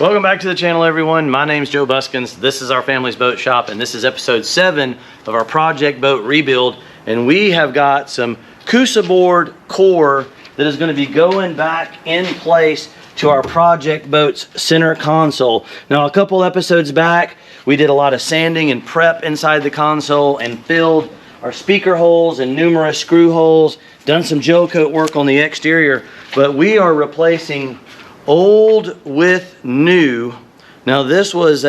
Welcome back to the channel, everyone. My name's Joe Buskins. This is our family's boat shop, and this is episode 7 of our project boat rebuild. And we have got some Coosa board core that is going to be going back in place to our project boat's center console. Now, a couple episodes back, we did a lot of sanding and prep inside the console and filled our speaker holes and numerous screw holes, done some Gelcoat work on the exterior, but we are replacing old with new. Now this was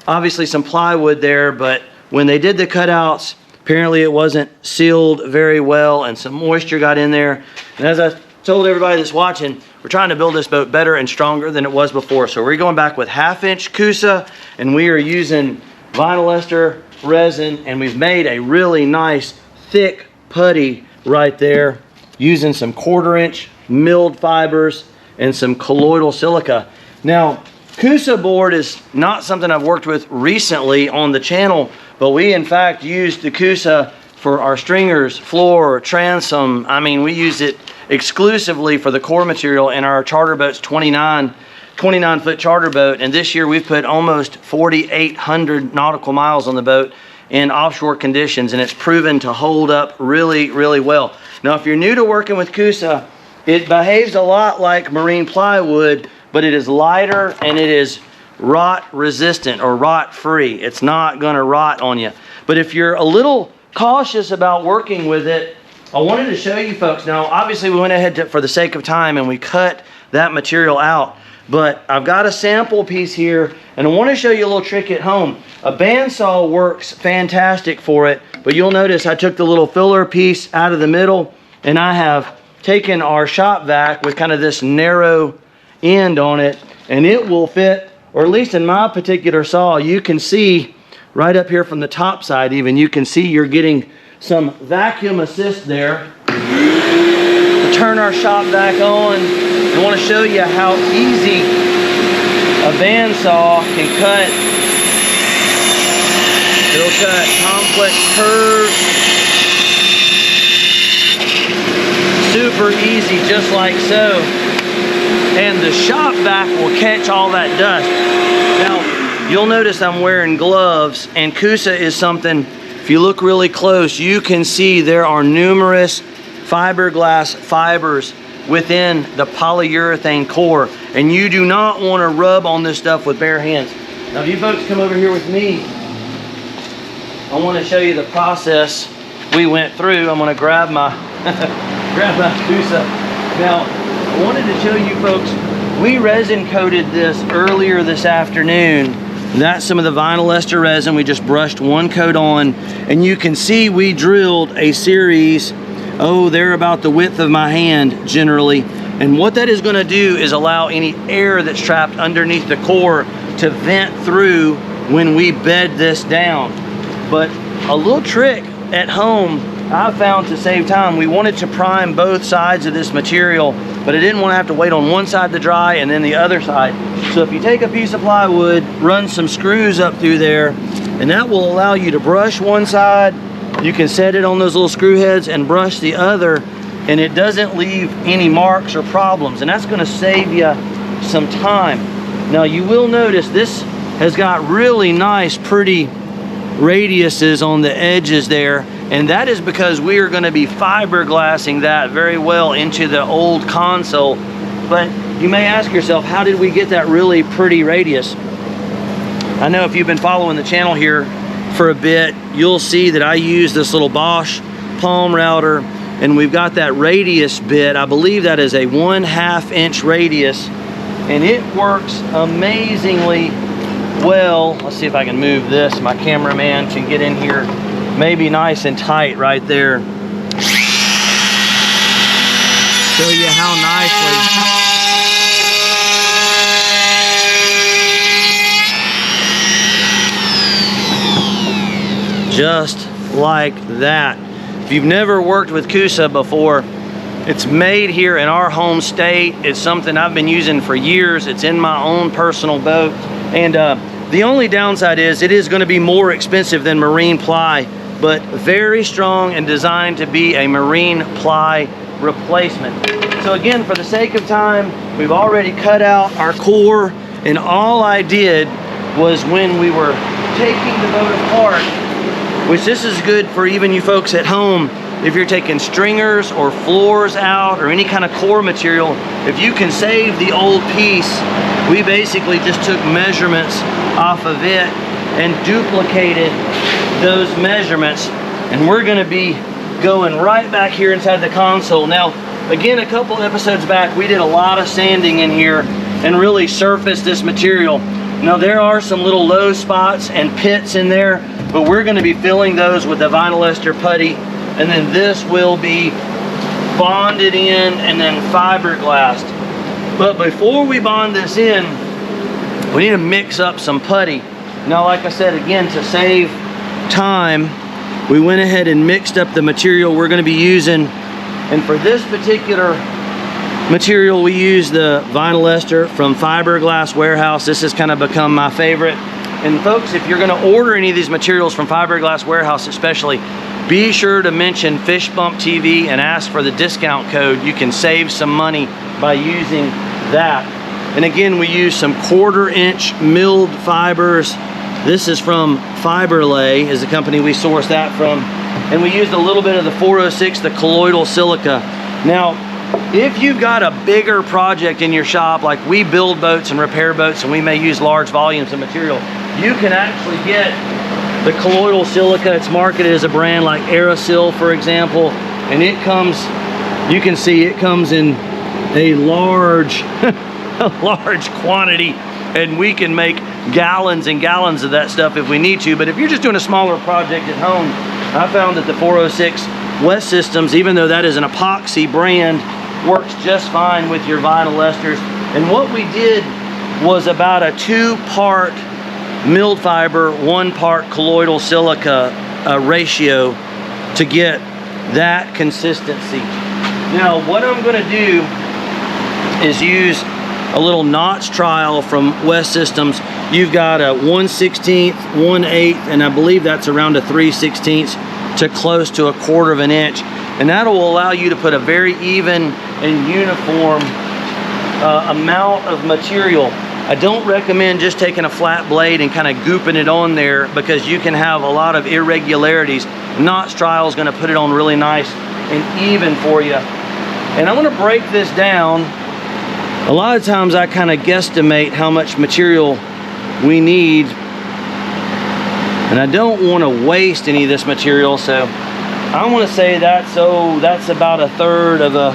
obviously some plywood there, but when they did the cutouts, apparently it wasn't sealed very well and some moisture got in there. And as I told everybody that's watching, we're trying to build this boat better and stronger than it was before. So we're going back with 1/2-inch Coosa, and we are using vinyl ester resin, and we've made a really nice thick putty right there using some 1/4-inch milled fibers and some colloidal silica. Now, Coosa board is not something I've worked with recently on the channel, but we in fact used the Coosa for our stringers, floor, transom. I mean, we use it exclusively for the core material in our charter boats, 29-foot charter boat. And this year we've put almost 4,800 nautical miles on the boat in offshore conditions, and it's proven to hold up really, really well. Now, if you're new to working with Coosa, it behaves a lot like marine plywood, but it is lighter and it is rot resistant or rot free. It's not gonna rot on you. But if you're a little cautious about working with it, I wanted to show you folks. Now, obviously we went ahead for the sake of time and we cut that material out, but I've got a sample piece here and I want to show you a little trick at home. A bandsaw works fantastic for it, but you'll notice I took the little filler piece out of the middle and I have taken our shop vac with kind of this narrow end on it, and it will fit, or at least in my particular saw, you can see right up here from the top side even, you can see you're getting some vacuum assist there. We'll turn our shop vac on. I want to show you how easy a bandsaw can cut. It'll cut complex curves. Super easy, just like so. And the shop vac will catch all that dust. Now, you'll notice I'm wearing gloves, and Coosa is something, if you look really close, you can see there are numerous fiberglass fibers within the polyurethane core, and you do not want to rub on this stuff with bare hands. Now, if you folks come over here with me, I want to show you the process we went through. I'm going to grab my Coosa. Now, I wanted to show you folks, we resin coated this earlier this afternoon. That's some of the vinyl ester resin. We just brushed one coat on, and you can see we drilled a series, they're about the width of my hand generally. And what that is going to do is allow any air that's trapped underneath the core to vent through when we bed this down. But a little trick at home I found to save time, we wanted to prime both sides of this material, but I didn't want to have to wait on one side to dry and then the other side. So if you take a piece of plywood, run some screws up through there, and that will allow you to brush one side. You can set it on those little screw heads and brush the other, and it doesn't leave any marks or problems, and that's going to save you some time. Now, you will notice this has got really nice, pretty radiuses on the edges there, and that is because we are going to be fiberglassing that very well into the old console. But you may ask yourself, how did we get that really pretty radius? I know if you've been following the channel here for a bit, you'll see that I use this little Bosch palm router, and we've got that radius bit. I believe that is a 1/2-inch radius, and it works amazingly well. Let's see if I can move this. My cameraman can get in here maybe nice and tight right there. Show you how nicely. Just like that. If you've never worked with Coosa before, it's made here in our home state. It's something I've been using for years. It's in my own personal boat. And the only downside is it is going to be more expensive than marine ply, but very strong and designed to be a marine ply replacement. So again, for the sake of time, we've already cut out our core And all I did was, when we were taking the boat apart, which this is good for even you folks at home, if you're taking stringers or floors out or any kind of core material, if you can save the old piece, we basically just took measurements off of it and duplicated those measurements. And we're gonna be going right back here inside the console. Now, again, a couple episodes back, we did a lot of sanding in here and really surfaced this material. Now, there are some little low spots and pits in there, but we're gonna be filling those with the vinyl ester putty, and then this will be bonded in and then fiberglassed. But before we bond this in, we need to mix up some putty. Now, like I said, again, to save time, we went ahead and mixed up the material we're gonna be using. And for this particular material, we use the vinyl ester from Fiberglass Warehouse. This has kind of become my favorite. And folks, if you're gonna order any of these materials from Fiberglass Warehouse especially, be sure to mention Fish Bump TV and ask for the discount code. You can save some money by using that. And again, we use some 1/4-inch milled fibers. This is from Fiberlay, is the company we source that from. And we used a little bit of the 406, the colloidal silica. Now, if you've got a bigger project in your shop, like we build boats and repair boats, and we may use large volumes of material, you can actually get the colloidal silica. It's marketed as a brand like Aerosil, for example, and it comes, you can see it comes in a large a large quantity, and we can make gallons and gallons of that stuff if we need to. But if you're just doing a smaller project at home, I found that the 406 West Systems, even though that is an epoxy brand, works just fine with your vinyl esters. And what we did was about a 2-part milled fiber, 1-part colloidal silica ratio to get that consistency. Now, what I'm gonna do is use a little notch trowel from West Systems. You've got a 1/16, 1/8, and I believe that's around a 3/16 to close to a 1/4 of an inch. And that'll allow you to put a very even and uniform amount of material. I don't recommend just taking a flat blade and kind of gooping it on there, because you can have a lot of irregularities. Notch trowel is gonna put it on really nice and even for you. And I'm gonna break this down. A lot of times I kind of guesstimate how much material we need, and I don't want to waste any of this material, so I want to say that's about 1/3 of a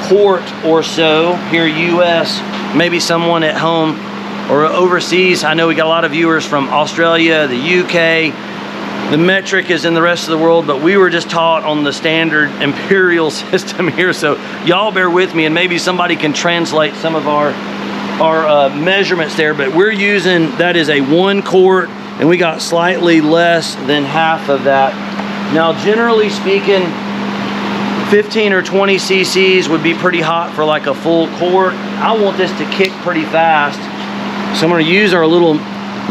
quart or so here US. Maybe someone at home or overseas. I know we got a lot of viewers from Australia, the UK. The metric is in the rest of the world, but we were just taught on the standard imperial system here, so y'all bear with me, and maybe somebody can translate some of our measurements there. But we're using, that is a 1 quart, and we got slightly less than half of that. Now, generally speaking, 15 or 20 cc's would be pretty hot for like a full quart. I want this to kick pretty fast, so I'm going to use our little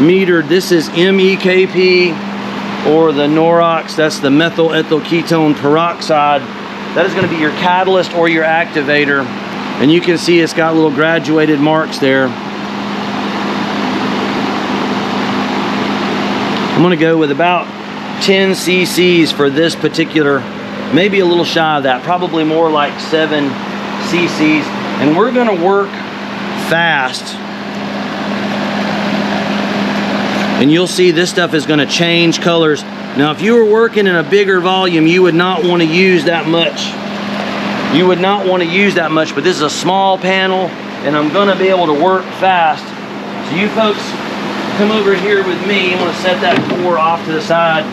meter. This is MEKP, or the Norox. That's the methyl ethyl ketone peroxide. That is going to be your catalyst or your activator, and you can see it's got little graduated marks there. I'm going to go with about 10 cc's for this particular, maybe a little shy of that, probably more like 7 cc's. And we're going to work fast. And you'll see this stuff is going to change colors. Now, if you were working in a bigger volume, you would not want to use that much. You would not want to use that much, but this is a small panel, and I'm going to be able to work fast. So you folks come over here with me. I'm going to set that core off to the side.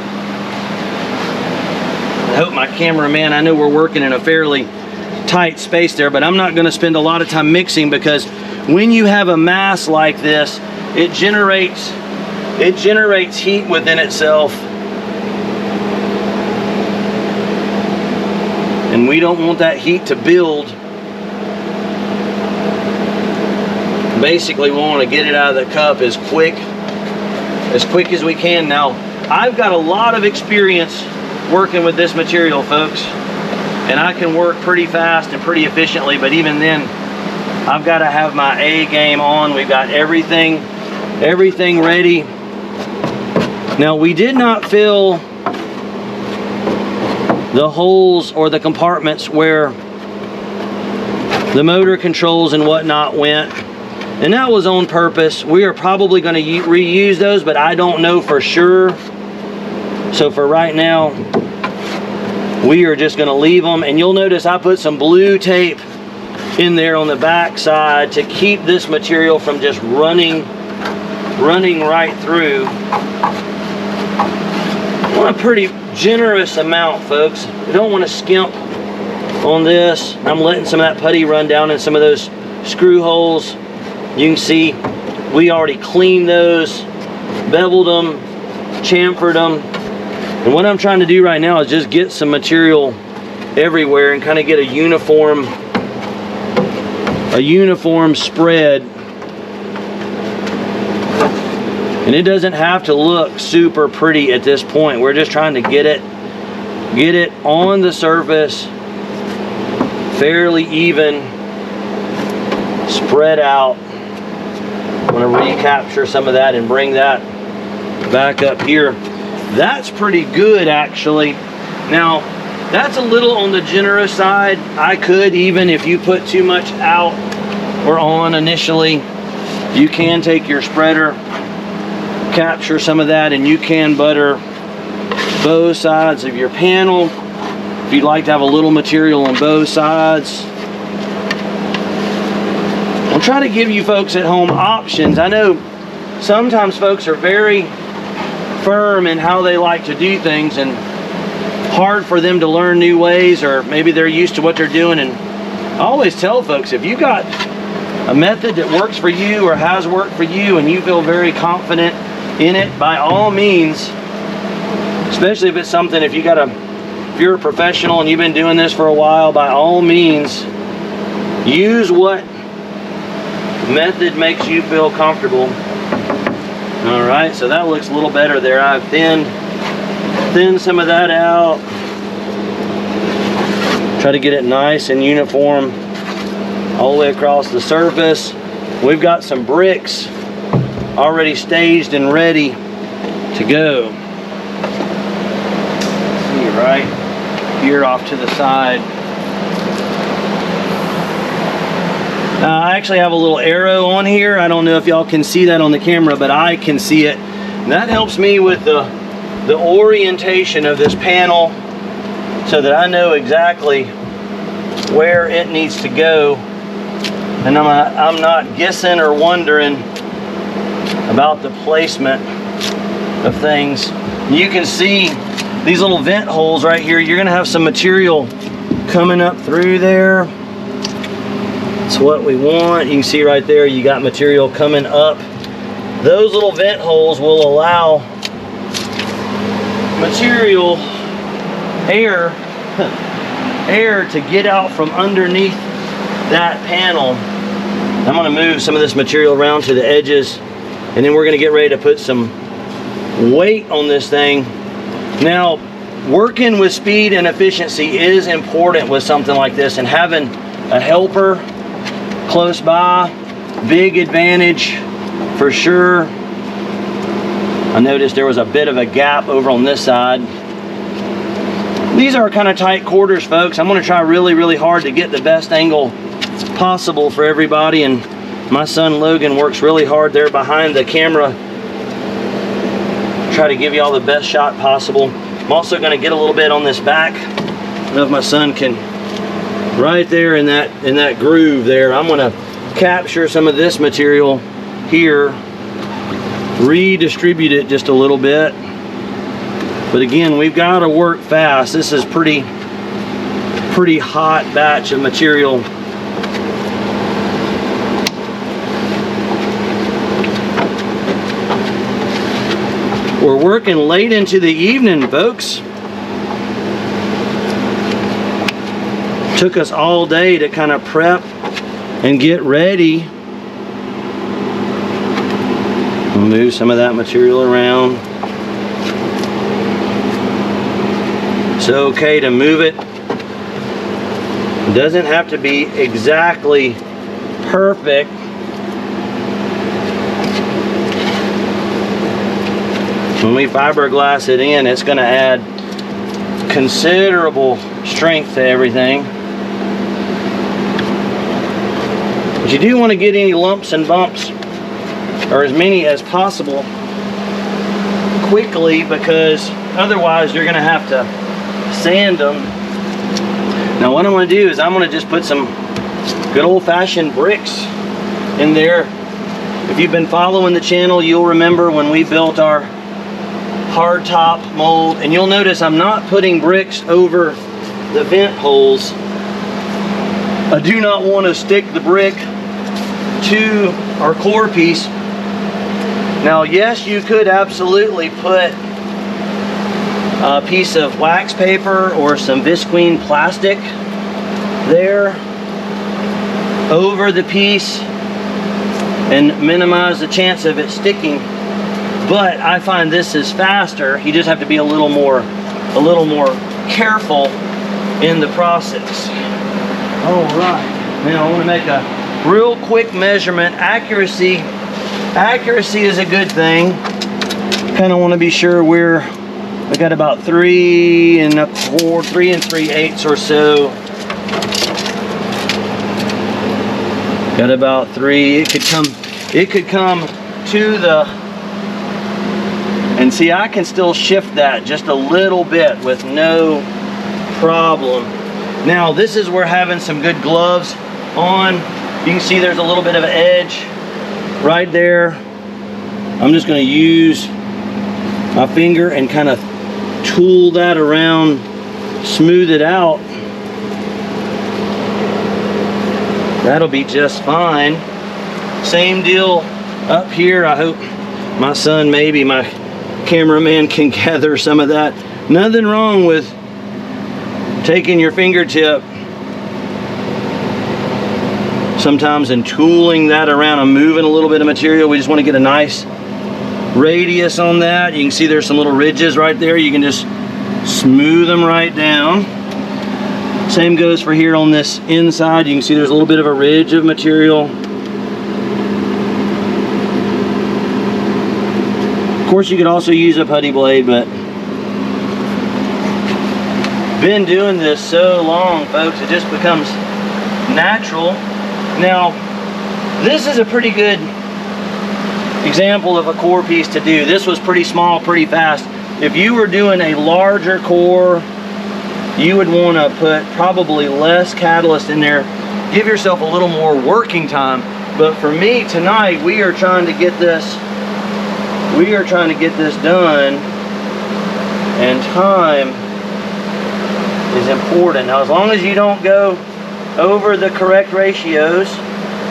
I hope my cameraman, I know we're working in a fairly tight space there, but I'm not going to spend a lot of time mixing, because when you have a mass like this, it generates heat within itself, and we don't want that heat to build. Basically, we want to get it out of the cup as quick as we can. Now, I've got a lot of experience working with this material, folks, and I can work pretty fast and pretty efficiently, but even then, I've got to have my A game on. We've got everything ready. Now, we did not fill the holes or the compartments where the motor controls and whatnot went, and that was on purpose. We are probably going to reuse those, but I don't know for sure. So for right now, we are just going to leave them. And you'll notice I put some blue tape in there on the back side to keep this material from just running right through. A pretty generous amount, folks. We don't want to skimp on this. I'm letting some of that putty run down in some of those screw holes. You can see we already cleaned those, beveled them, chamfered them. And what I'm trying to do right now is just get some material everywhere and kind of get a uniform spread. And it doesn't have to look super pretty at this point. We're just trying to get it on the surface, fairly even, spread out. I'm going to recapture some of that and bring that back up here. That's pretty good, actually. Now, that's a little on the generous side. I could, even if you put too much out or on initially, you can take your spreader, capture some of that, and you can butter both sides of your panel if you'd like to have a little material on both sides. I'll try to give you folks at home options. I know sometimes folks are very firm in how they like to do things and hard for them to learn new ways, or maybe they're used to what they're doing. And I always tell folks, if you got a method that works for you or has worked for you and you feel very confident in it, by all means, especially if it's something, if you're a professional and you've been doing this for a while, by all means, use what method makes you feel comfortable. All right, so that looks a little better there. I've thinned some of that out. Try to get it nice and uniform all the way across the surface. We've got some bricks already staged and ready to go. See, right here off to the side. I actually have a little arrow on here. I don't know if y'all can see that on the camera, but I can see it. And that helps me with the orientation of this panel so that I know exactly where it needs to go. And I'm not guessing or wondering about the placement of things. You can see these little vent holes right here. You're gonna have some material coming up through there. That's what we want. You can see right there, you got material coming up. Those little vent holes will allow material, air to get out from underneath that panel. I'm gonna move some of this material around to the edges, and then we're gonna get ready to put some weight on this thing. Now, working with speed and efficiency is important with something like this, and having a helper close by, big advantage for sure. I noticed there was a bit of a gap over on this side. These are kind of tight quarters, folks. I'm going to try really hard to get the best angle possible for everybody, and my son Logan works really hard there behind the camera. Try to give you all the best shot possible. I'm also going to get a little bit on this back. I don't know if my son can. Right there in that groove there, I'm going to capture some of this material here, redistribute it just a little bit. But again, we've got to work fast. This is pretty hot batch of material. We're working late into the evening, folks. Took us all day to kind of prep and get ready. We'll move some of that material around. It's okay to move it. It doesn't have to be exactly perfect. When we fiberglass it in, it's going to add considerable strength to everything. But you do want to get any lumps and bumps, or as many as possible, quickly, because otherwise you're going to have to sand them. Now what I'm going to do is I'm going to just put some good old-fashioned bricks in there. If you've been following the channel, you'll remember when we built our hard top mold, and you'll notice I'm not putting bricks over the vent holes. I do not want to stick the brick to our core piece. Now yes, you could absolutely put a piece of wax paper or some visqueen plastic there over the piece and minimize the chance of it sticking. But I find this is faster. You just have to be a little more careful in the process. All right, now I want to make a real quick measurement. Accuracy is a good thing. Kind of want to be sure we got about 3 3/8 or so. Got about 3. It could come to the, and see, I can still shift that just a little bit with no problem. Now this is where having some good gloves on, you can see there's a little bit of an edge right there. I'm just going to use my finger and kind of tool that around, smooth it out. That'll be just fine. Same deal up here. I hope my son, maybe my cameraman, can gather some of that. Nothing wrong with taking your fingertip sometimes and tooling that around and moving a little bit of material. We just want to get a nice radius on that. You can see there's some little ridges right there. You can just smooth them right down. Same goes for here on this inside. You can see there's a little bit of a ridge of material. Of course, you could also use a putty blade, but been doing this so long, folks, it just becomes natural. Now, this is a pretty good example of a core piece to do. This was pretty small, pretty fast. If you were doing a larger core, you would want to put probably less catalyst in there. Give yourself a little more working time. But for me tonight, we are trying to get this done, and time is important. Now, as long as you don't go over the correct ratios,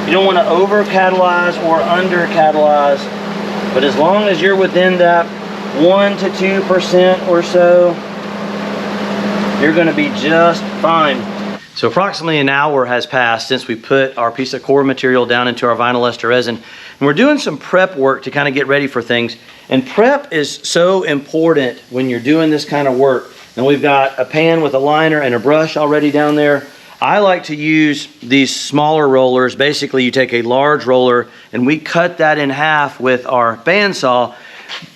you don't want to over catalyze or under catalyze, but as long as you're within that 1 to 2% or so, you're going to be just fine. So approximately an hour has passed since we put our piece of core material down into our vinyl ester resin, and we're doing some prep work to kind of get ready for things. And prep is so important when you're doing this kind of work. Now we've got a pan with a liner and a brush already down there. I like to use these smaller rollers. Basically, you take a large roller and we cut that in half with our bandsaw.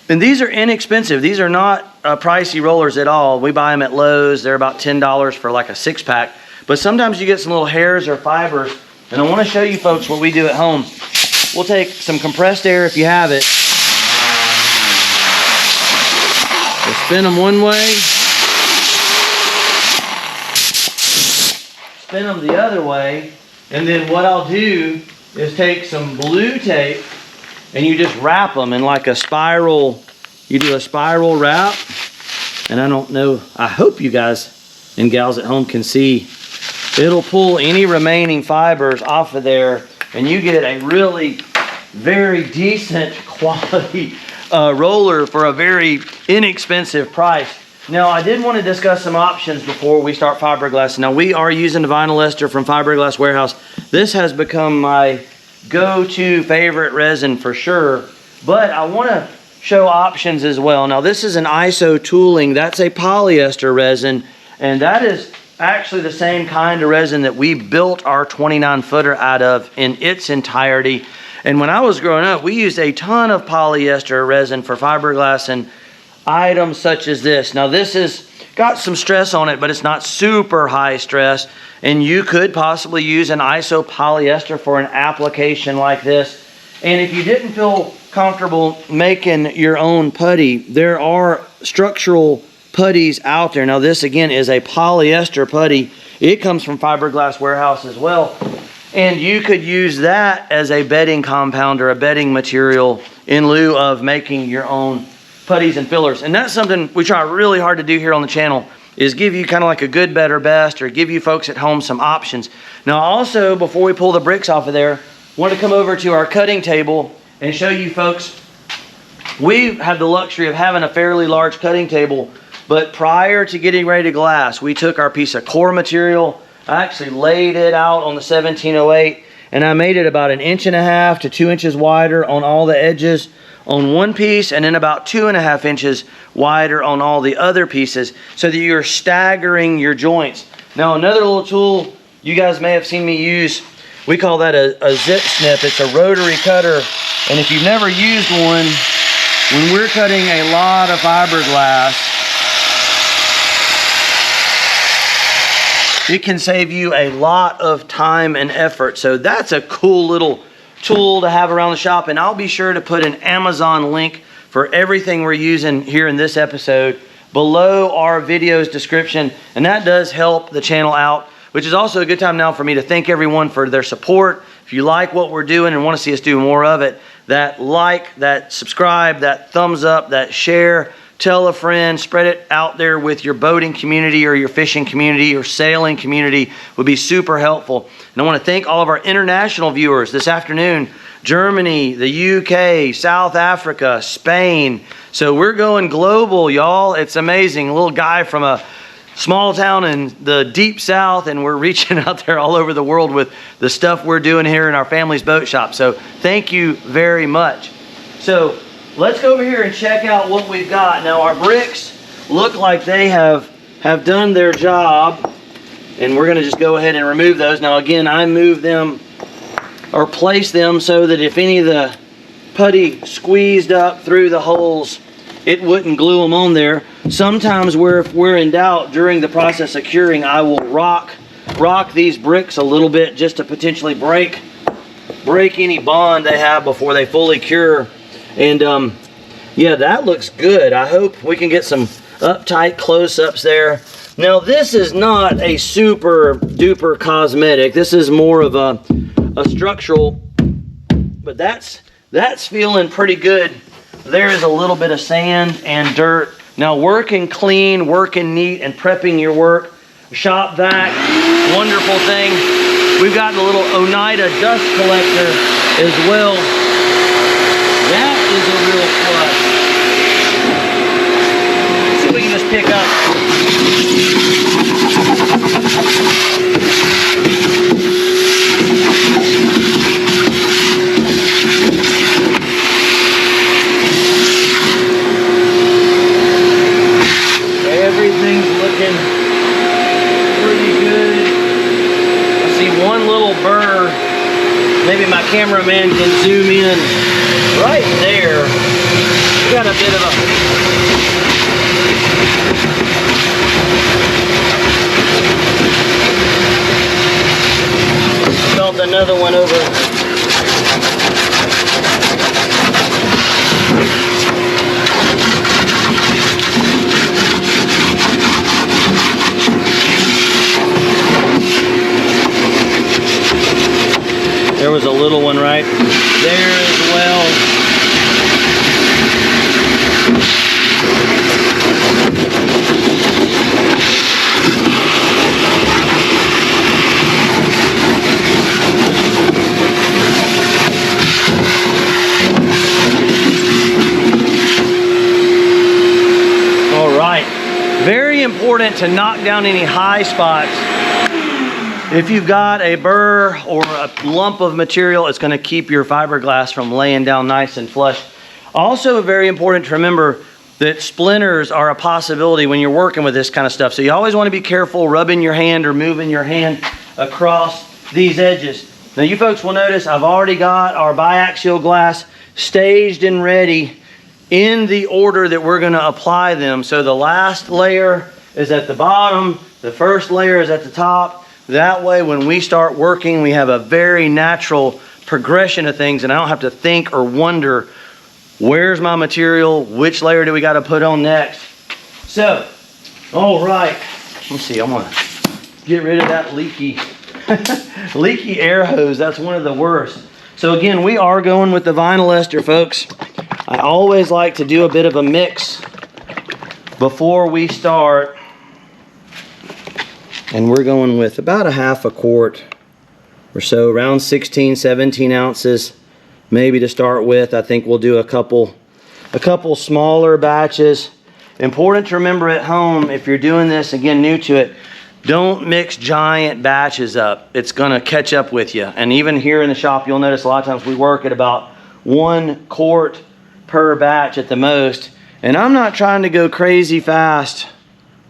And these are inexpensive. These are not pricey rollers at all. We buy them at Lowe's. They're about $10 for like a 6-pack. But sometimes you get some little hairs or fibers. And I want to show you folks what we do at home. We'll take some compressed air if you have it. We'll spin them one way. Spin them the other way, and then what I'll do is take some blue tape and you just wrap them in like a spiral. You do a spiral wrap, and I don't know, I hope you guys and gals at home can see, it'll pull any remaining fibers off of there, and you get a really very decent quality roller for a very inexpensive price. Now, I did want to discuss some options before we start fiberglass. Now, we are using the vinyl ester from Fiberglass Warehouse. This has become my go-to favorite resin for sure, but I want to show options as well. Now, this is an ISO tooling. That's a polyester resin, and that is actually the same kind of resin that we built our 29 footer out of in its entirety. And when I was growing up, we used a ton of polyester resin for fiberglass and items such as this. Now this has got some stress on it, but it's not super high stress. And you could possibly use an iso polyester for an application like this. And if you didn't feel comfortable making your own putty, there are structural putties out there. Now this again is a polyester putty. It comes from Fiberglass Warehouse as well. And you could use that as a bedding compound or a bedding material in lieu of making your own putties and fillers. And that's something we try really hard to do here on the channel, is give you kind of like a good, better, best, or give you folks at home some options. Now also, before we pull the bricks off of there, I want to come over to our cutting table and show you folks, we have the luxury of having a fairly large cutting table, but prior to getting ready to glass, we took our piece of core material, I actually laid it out on the 1708, and I made it about 1.5 inches to 2 inches wider on all the edges on one piece, and then about 2.5 inches wider on all the other pieces, so that you're staggering your joints. Now another little tool you guys may have seen me use, we call that a zip snip. It's a rotary cutter, and if you've never used one, when we're cutting a lot of fiberglass, it can save you a lot of time and effort. So that's a cool little tool to have around the shop, and I'll be sure to put an Amazon link for everything we're using here in this episode below our video's description, and that does help the channel out, which is also a good time now for me to thank everyone for their support. If you like what we're doing and want to see us do more of it, that like, that subscribe, that thumbs up, that share, tell a friend, spread it out there with your boating community or your fishing community or sailing community would be super helpful. And I want to thank all of our international viewers this afternoon. Germany, the UK, South Africa, Spain. So we're going global, y'all. It's amazing. A little guy from a small town in the deep south, and we're reaching out there all over the world with the stuff we're doing here in our family's boat shop. So thank you very much. So let's go over here and check out what we've got. Now our bricks look like they have done their job, and we're gonna just go ahead and remove those. Now again, I move them or place them so that if any of the putty squeezed up through the holes, it wouldn't glue them on there. Sometimes if we're in doubt during the process of curing, I will rock these bricks a little bit just to potentially break any bond they have before they fully cure. And yeah, that looks good. I hope we can get some uptight close-ups there. Now this is not a super duper cosmetic. This is more of a structural, but that's feeling pretty good. There is a little bit of sand and dirt. Now working clean, working neat, and prepping your work. Shop vac, wonderful thing. We've got the little Oneida dust collector as well. That is a real plus. Let's see if we can just pick up. Everything's looking pretty good. I see one little burr. Maybe my cameraman can zoom in right there. We got a bit of a felt another one over. There was a little one right there as well. All right, very important to knock down any high spots. If you've got a burr or a lump of material, it's going to keep your fiberglass from laying down nice and flush. Also very important to remember, that splinters are a possibility when you're working with this kind of stuff. So you always want to be careful rubbing your hand or moving your hand across these edges. Now you folks will notice I've already got our biaxial glass staged and ready in the order that we're going to apply them. So the last layer is at the bottom, the first layer is at the top. That way when we start working, we have a very natural progression of things, and I don't have to think or wonder, where's my material, which layer do we got to put on next. So, all right, let's see, I'm gonna get rid of that leaky leaky air hose. That's one of the worst. So again, we are going with the vinyl ester, folks. I always like to do a bit of a mix before we start. And we're going with about a half a quart or so, around 16, 17 ounces, maybe to start with. I think we'll do a couple smaller batches. Important to remember at home, if you're doing this, again, new to it, don't mix giant batches up. It's gonna catch up with you. And even here in the shop, you'll notice a lot of times we work at about 1 quart per batch at the most. And I'm not trying to go crazy fast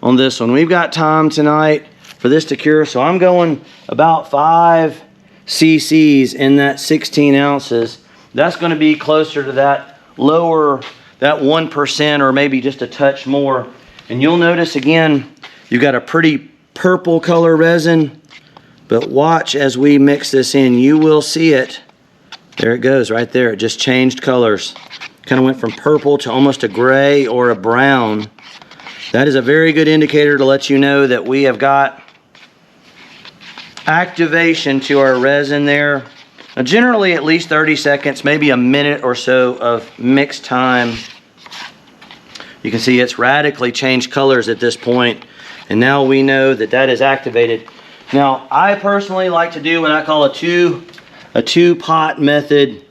on this one. We've got time tonight for this to cure, so I'm going about 5 cc's in that 16 ounces. That's going to be closer to that lower, that 1% or maybe just a touch more. And you'll notice again, you've got a pretty purple color resin, but watch as we mix this in, you will see it. There it goes right there. It just changed colors. Kind of went from purple to almost a gray or a brown. That is a very good indicator to let you know that we have got activation to our resin there. Now, generally at least 30 seconds, maybe a minute or so of mix time. You can see it's radically changed colors at this point, and now we know that that is activated. Now, I personally like to do what I call a two pot method,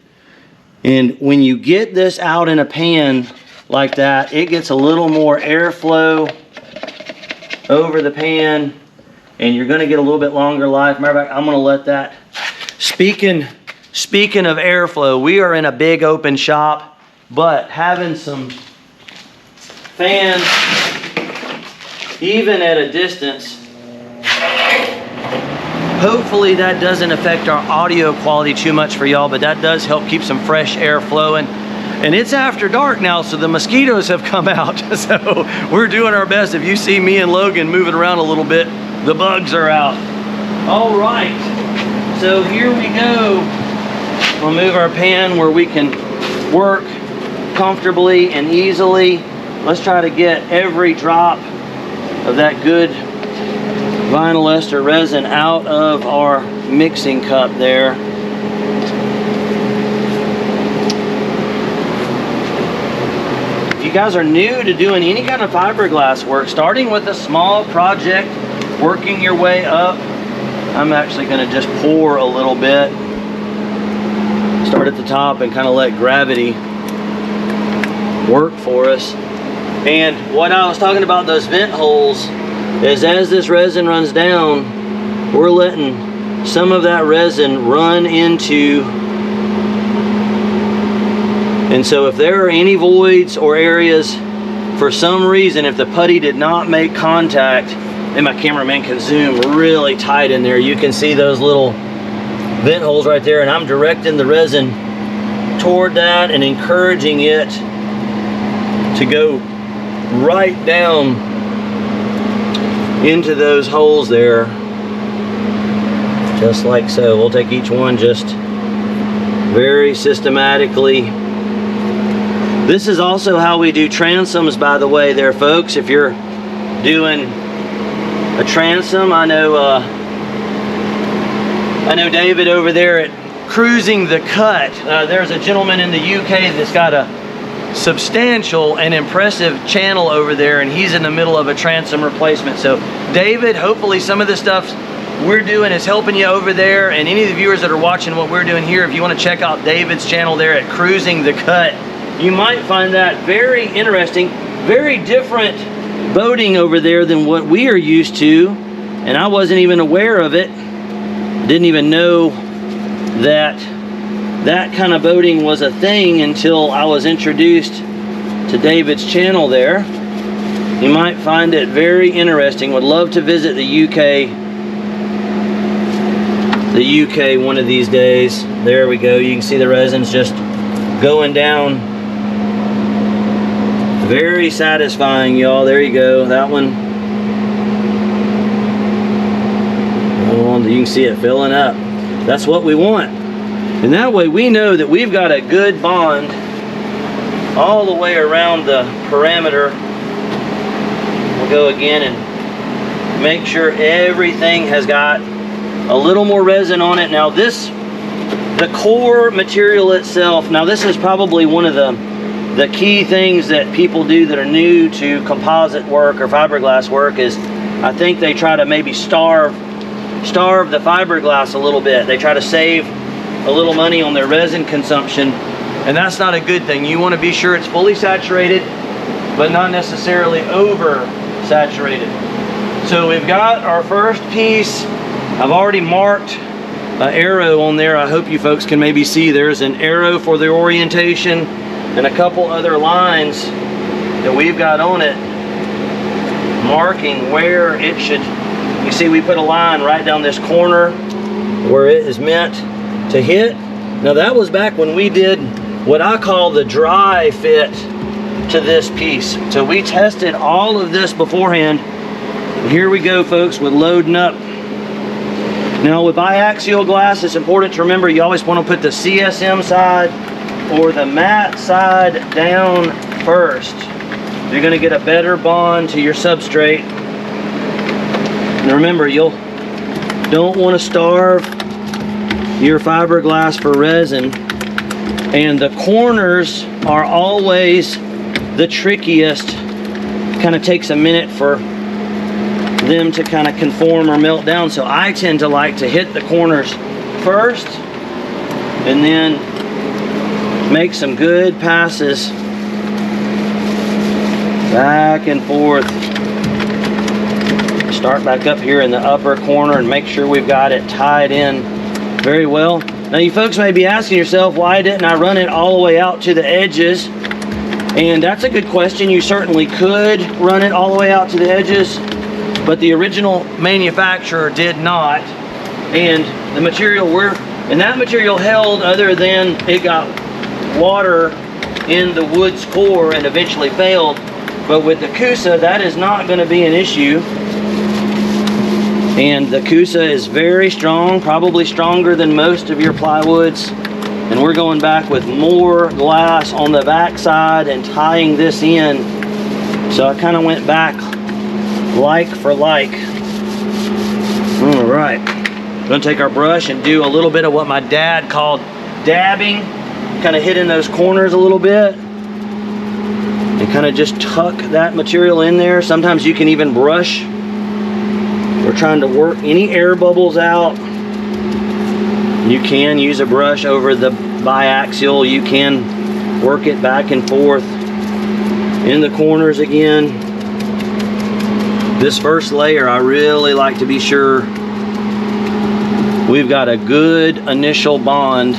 and when you get this out in a pan like that, it gets a little more airflow over the pan, and you're going to get a little bit longer life. Matter of fact, I'm going to let that. Speaking of airflow, we are in a big open shop, but having some fans, even at a distance, hopefully that doesn't affect our audio quality too much for y'all, but that does help keep some fresh air flowing. And it's after dark now, so the mosquitoes have come out. So we're doing our best. If you see me and Logan moving around a little bit, the bugs are out. All right, so here we go. We'll move our pan where we can work comfortably and easily. Let's try to get every drop of that good vinyl ester resin out of our mixing cup there. If you guys are new to doing any kind of fiberglass work, starting with a small project, working your way up, I'm actually going to just pour a little bit. Start at the top and kind of let gravity work for us. And what I was talking about, those vent holes, is as this resin runs down, we're letting some of that resin run into. And so if there are any voids or areas, for some reason, if the putty did not make contact, and my cameraman can zoom really tight in there, you can see those little vent holes right there, and I'm directing the resin toward that and encouraging it to go right down into those holes there, just like so. We'll take each one just very systematically. This is also how we do transoms, by the way, there, folks. If you're doing a transom, I know David over there at Cruising the Cut. There's a gentleman in the UK that's got a substantial and impressive channel over there, and he's in the middle of a transom replacement. So David, hopefully some of the stuff we're doing is helping you over there, and any of the viewers that are watching what we're doing here, if you want to check out David's channel there at Cruising the Cut, you might find that very interesting. Very different boating over there than what we are used to, and I wasn't even aware of it. Didn't even know that that kind of boating was a thing until I was introduced to David's channel there. You might find it very interesting. Would love to visit the UK one of these days. There we go. You can see the resins just going down. Very satisfying, y'all. There you go. That one. Oh, you can see it filling up. That's what we want. And that way we know that we've got a good bond all the way around the perimeter. We'll go again and make sure everything has got a little more resin on it. Now this, the core material itself, now this is probably one of the key things that people do that are new to composite work or fiberglass work is I think they try to maybe starve the fiberglass a little bit. They try to save a little money on their resin consumption, and that's not a good thing. You want to be sure it's fully saturated, but not necessarily over saturated. So we've got our first piece. I've already marked an arrow on there. I hope you folks can maybe see there's an arrow for the orientation and a couple other lines that we've got on it marking where it should. You see we put a line right down this corner where it is meant to hit. Now that was back when we did what I call the dry fit to this piece. So we tested all of this beforehand. And here we go, folks, with loading up. Now with biaxial glass, it's important to remember you always want to put the CSM side or the matte side down first. You're going to get a better bond to your substrate. And remember, you don't want to starve your fiberglass for resin. And the corners are always the trickiest. Kind of takes a minute for them to kind of conform or melt down. So I tend to like to hit the corners first and then make some good passes back and forth. Start back up here in the upper corner and make sure we've got it tied in very well. Now you folks may be asking yourself, why didn't I run it all the way out to the edges? And that's a good question. You certainly could run it all the way out to the edges, but the original manufacturer did not. And the material that material held, other than it got water in the wood's core and eventually failed. But with the Coosa, that is not going to be an issue. And the Coosa is very strong, probably stronger than most of your plywoods. And we're going back with more glass on the back side and tying this in. So I kind of went back like for like. All right, I'm gonna take our brush and do a little bit of what my dad called dabbing, kind of hitting those corners a little bit and kind of just tuck that material in there. Sometimes you can even brush. We're trying to work any air bubbles out. You can use a brush over the biaxial. You can work it back and forth in the corners again. This first layer, I really like to be sure we've got a good initial bond.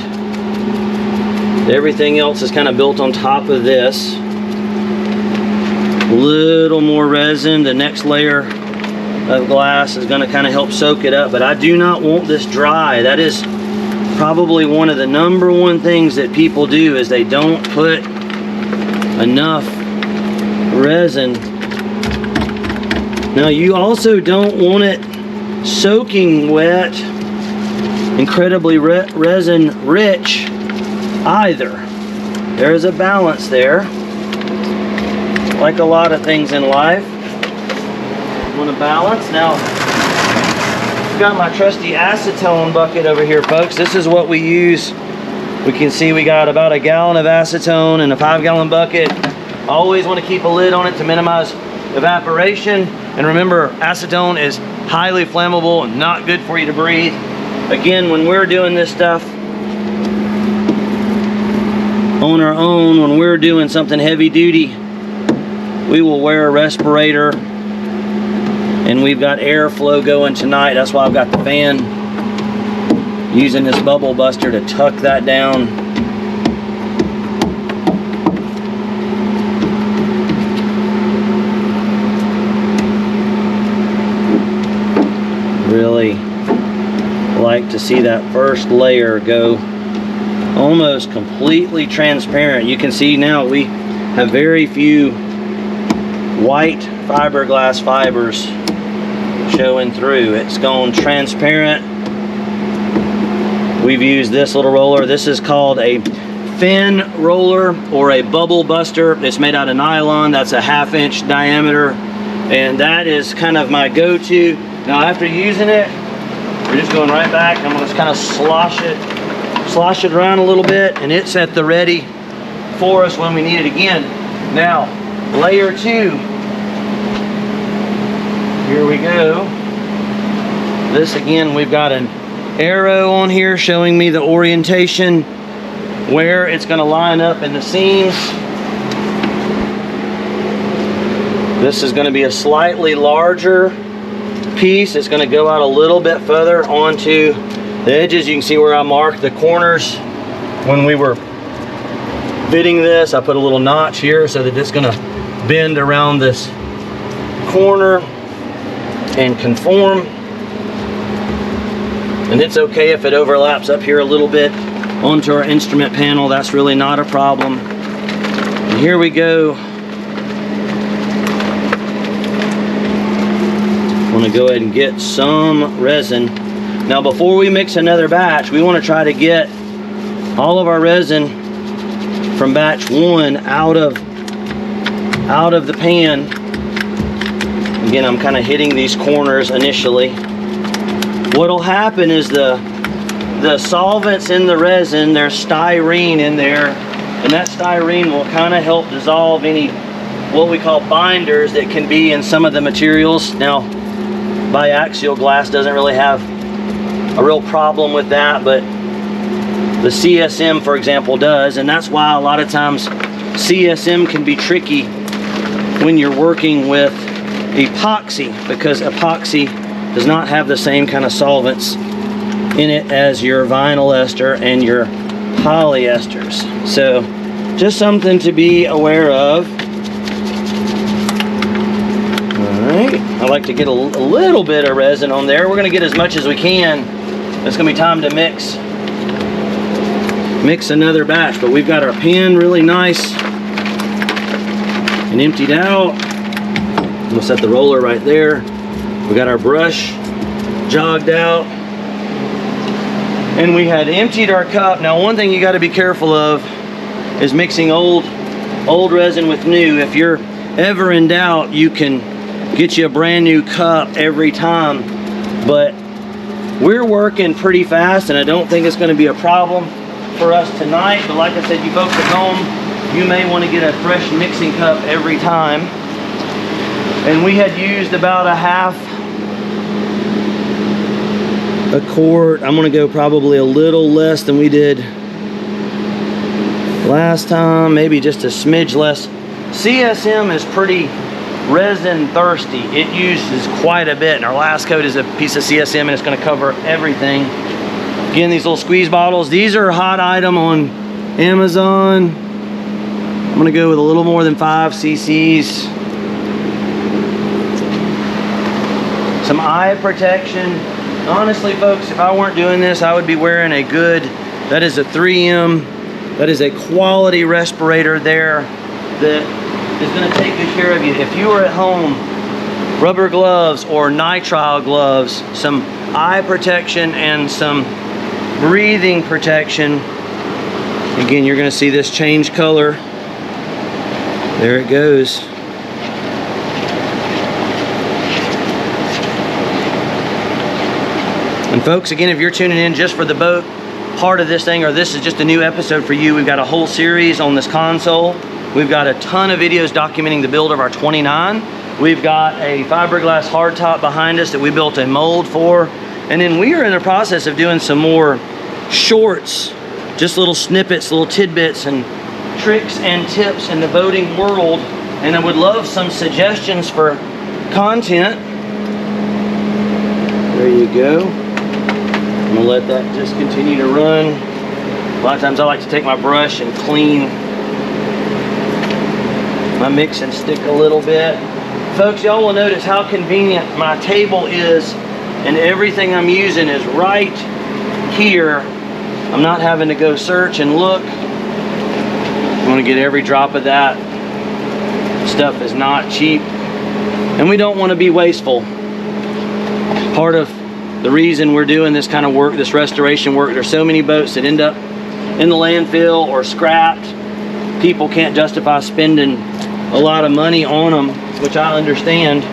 Everything else is kind of built on top of this. A little more resin. The next layer of glass is going to kind of help soak it up, but I do not want this dry. That is probably one of the #1 things that people do, is they don't put enough resin. Now you also don't want it soaking wet, incredibly resin rich either. There is a balance there, like a lot of things in life. Want to balance. Now I've got my trusty acetone bucket over here, folks. This is what we use. We can see we got about a gallon of acetone in a 5-gallon bucket. Always want to keep a lid on it to minimize evaporation. And remember, acetone is highly flammable and not good for you to breathe. Again, when we're doing this stuff on our own, when we're doing something heavy duty, we will wear a respirator. And we've got airflow going tonight. That's why I've got the fan, using this bubble buster to tuck that down. to see that first layer go almost completely transparent. You can see now we have very few white fiberglass fibers showing through. It's gone transparent. We've used this little roller. This is called a fin roller or a bubble buster. It's made out of nylon. That's a 1/2 inch diameter, and that is kind of my go-to. Now after using it, we're just going right back. I'm gonna just kind of slosh it around a little bit, and it's at the ready for us when we need it again. Now, layer 2. Here we go. This again, we've got an arrow on here showing me the orientation, where it's going to line up in the seams. This is going to be a slightly larger piece. It's going to go out a little bit further onto the edges. You can see where I marked the corners when we were fitting this. I put a little notch here so that it's going to bend around this corner and conform. And it's okay if it overlaps up here a little bit onto our instrument panel. That's really not a problem. And here we go. I'm going to go ahead and get some resin. Now before we mix another batch, we want to try to get all of our resin from batch 1 out of the pan. Again, I'm kind of hitting these corners initially. What'll happen is the solvents in the resin, there's styrene in there, and that styrene will kind of help dissolve any what we call binders that can be in some of the materials. Now, biaxial glass doesn't really have a real problem with that, but the CSM, for example, does, and that's why a lot of times CSM can be tricky when you're working with epoxy, because epoxy does not have the same kind of solvents in it as your vinyl ester and your polyesters. So just something to be aware of. All right, I like to get a little bit of resin on there. We're going to get as much as we can. It's going to be time to mix another batch, but we've got our pan really nice and emptied out. We'll set the roller right there. We got our brush jogged out, and we had emptied our cup. Now, one thing you got to be careful of is mixing old resin with new. If you're ever in doubt, you can get you a brand new cup every time, but we're working pretty fast, and I don't think it's going to be a problem for us tonight. But like I said, you folks at home, you may want to get a fresh mixing cup every time. And we had used about a quart. I'm going to go probably a little less than we did last time, maybe just a smidge less. CSM is pretty resin thirsty. It uses quite a bit, and our last coat is a piece of CSM, and it's going to cover everything. Again, these little squeeze bottles, these are a hot item on Amazon. I'm going to go with a little more than 5 cc's. Some eye protection. Honestly, folks, if I weren't doing this, I would be wearing a good, that is a 3M, that is a quality respirator there that is going to take good care of you. If you are at home, rubber gloves or nitrile gloves, some eye protection and some breathing protection. Again, you're going to see this change color. There it goes. And folks, again, if you're tuning in just for the boat part of this thing, or this is just a new episode for you, we've got a whole series on this console. We've got a ton of videos documenting the build of our 29. We've got a fiberglass hardtop behind us that we built a mold for. And then we are in the process of doing some more shorts, just little snippets, little tidbits and tricks and tips in the boating world. And I would love some suggestions for content. There you go. I'm gonna let that just continue to run. A lot of times I like to take my brush and clean my mix and stick a little bit. Folks, y'all will notice how convenient my table is, and everything I'm using is right here, I'm not having to go search and look. I want to get every drop of that. Stuff is not cheap, and we don't want to be wasteful. Part of the reason we're doing this kind of work, this restoration work, there's so many boats that end up in the landfill or scrapped. People can't justify spending a lot of money on them, which I understand.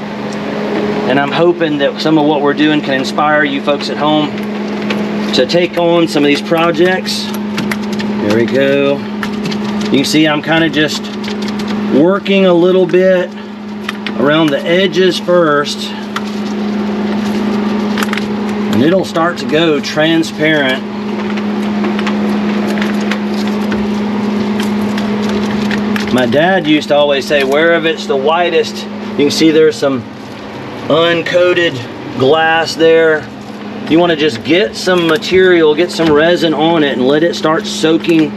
And I'm hoping that some of what we're doing can inspire you folks at home to take on some of these projects. There we go. You can see I'm kind of just working a little bit around the edges first, and it'll start to go transparent. My dad used to always say, wherever it's the whitest, you can see there's some uncoated glass there. You want to just get some material, get some resin on it, and let it start soaking.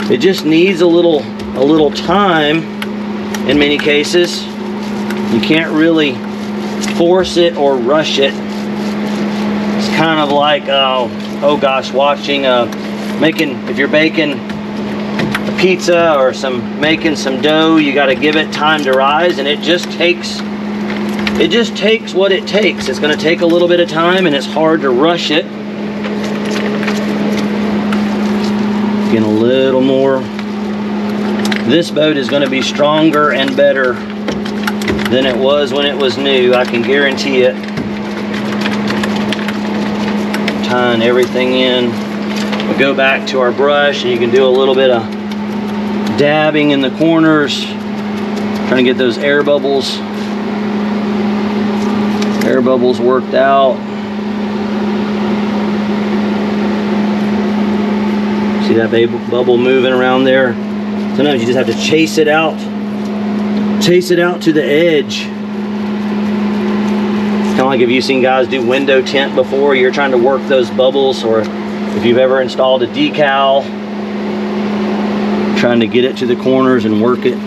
It just needs a little time in many cases. You can't really force it or rush it. It's kind of like oh gosh, watching if you're baking a pizza or making some dough, you got to give it time to rise, and it just takes what it takes. It's going to take a little bit of time, and it's hard to rush it. Getting a little more. This boat is going to be stronger and better than it was when it was new. I can guarantee it. Tying everything in. We'll go back to our brush, and you can do a little bit of dabbing in the corners, trying to get those air bubbles worked out. See that bubble moving around there? Sometimes you just have to chase it out to the edge. Kind of like if you've seen guys do window tint before, you're trying to work those bubbles, or if you've ever installed a decal, trying to get it to the corners and work it.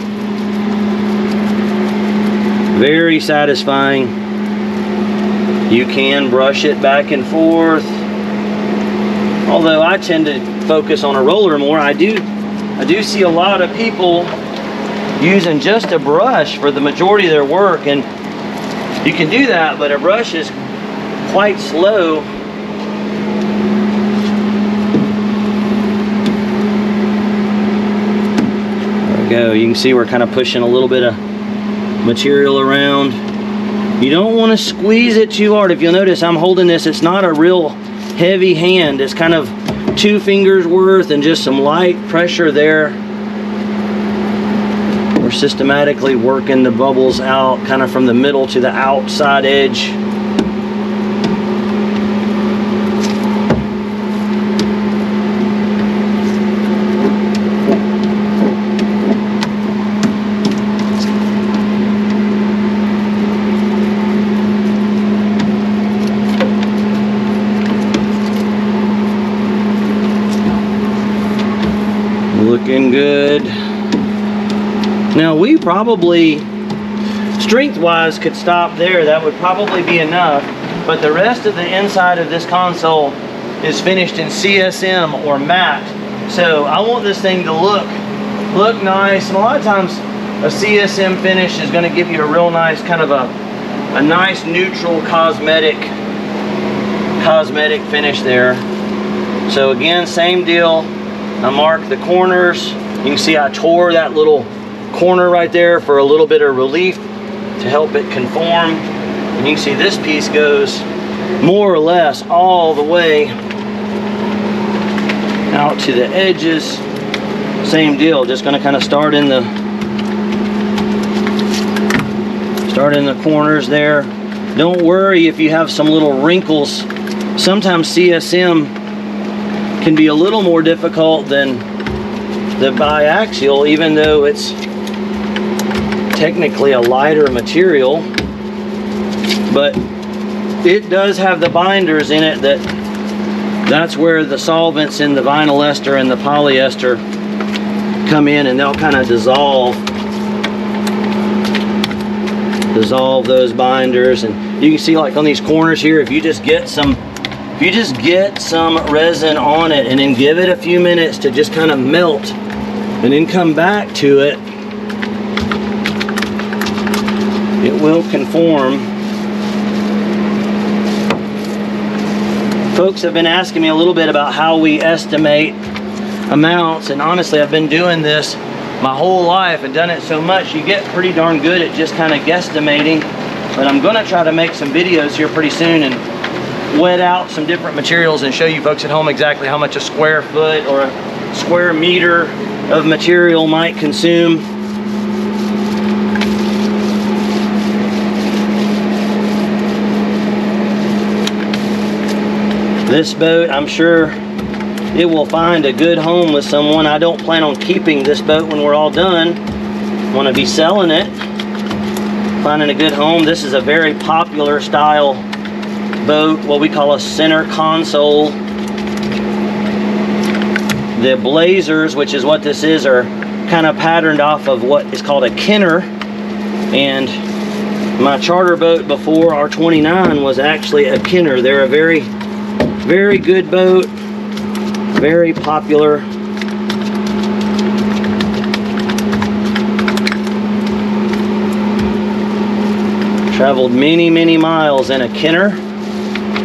Very satisfying. You can brush it back and forth. Although I tend to focus on a roller more, I do see a lot of people using just a brush for the majority of their work, and you can do that, but a brush is quite slow. There we go. You can see we're kind of pushing a little bit of material around. You don't want to squeeze it too hard. If you'll notice, I'm holding this, it's not a real heavy hand. It's kind of 2 fingers worth and just some light pressure there. We're systematically working the bubbles out kind of from the middle to the outside edge. Looking good. Now we probably, strength-wise, could stop there. That would probably be enough. But the rest of the inside of this console is finished in CSM or matte. So I want this thing to look nice. And a lot of times a CSM finish is going to give you a real nice kind of a nice neutral cosmetic finish there. So again, same deal. I marked the corners. You can see I tore that little corner right there for a little bit of relief to help it conform. And you can see this piece goes more or less all the way out to the edges. Same deal, just going to kind of start in the corners there. Don't worry if you have some little wrinkles. Sometimes CSM can be a little more difficult than the biaxial, even though it's technically a lighter material, but it does have the binders in it. That's where the solvents in the vinyl ester and the polyester come in, and they'll kind of dissolve those binders. And you can see, like on these corners here, if you just get some if you just get some resin on it and then give it a few minutes to just kind of melt and then come back to it, it will conform. Folks have been asking me a little bit about how we estimate amounts, and honestly, I've been doing this my whole life and done it so much, you get pretty darn good at just kind of guesstimating. But I'm gonna try to make some videos here pretty soon and wet out some different materials and show you folks at home exactly how much a square foot or a square meter of material might consume. This boat, I'm sure it will find a good home with someone. I don't plan on keeping this boat when we're all done. I want to be selling it, finding a good home. This is a very popular style boat, what we call a center console. The blazers, which is what this is, are kind of patterned off of what is called a Kenner. And my charter boat before, our 29, was actually a Kenner. They're a very, very good boat, very popular. Traveled many, many miles in a Kenner.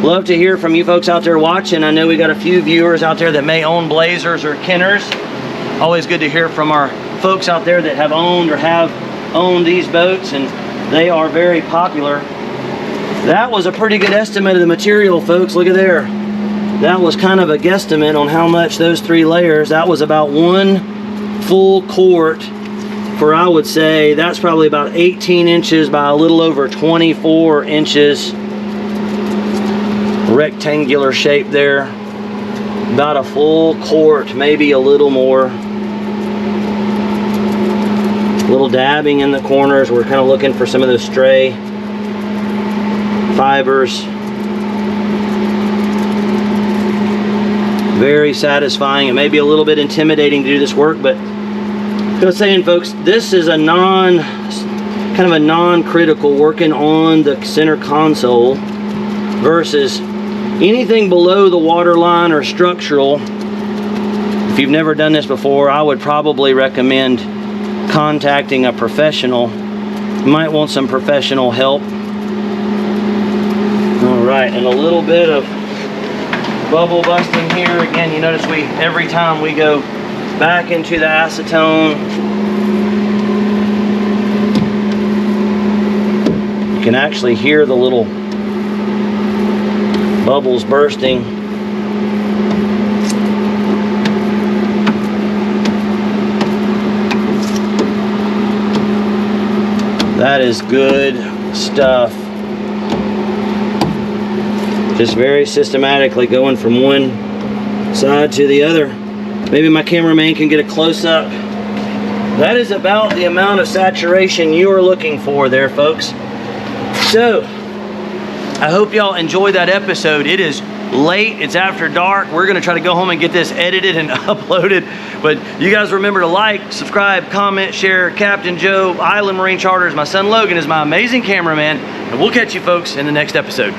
Love to hear from you folks out there watching. I know we got a few viewers out there that may own blazers or Kenners. Always good to hear from our folks out there that have owned or have owned these boats, and they are very popular. That was a pretty good estimate of the material, folks. Look at there. That was kind of a guesstimate on how much those 3 layers. That was about 1 full quart for, I would say, that's probably about 18 inches by a little over 24 inches. Rectangular shape there. About a full quart, maybe a little more. A little dabbing in the corners. We're kind of looking for some of those stray fibers. Very satisfying. It may be a little bit intimidating to do this work, but I was saying, folks, this is a kind of a non-critical working on the center console versus anything below the water line or structural. If you've never done this before, I would probably recommend contacting a professional. You might want some professional help. All right, and a little bit of bubble busting here. Again, you notice every time we go back into the acetone, you can actually hear the little bubbles bursting. That is good stuff. Just very systematically going from one side to the other. Maybe my cameraman can get a close-up. That is about the amount of saturation you are looking for there, folks. So, I hope y'all enjoyed that episode. It is late, it's after dark. We're gonna try to go home and get this edited and uploaded. But you guys remember to like, subscribe, comment, share. Captain Joe, Island Marine Charters. My son Logan is my amazing cameraman. And we'll catch you folks in the next episode.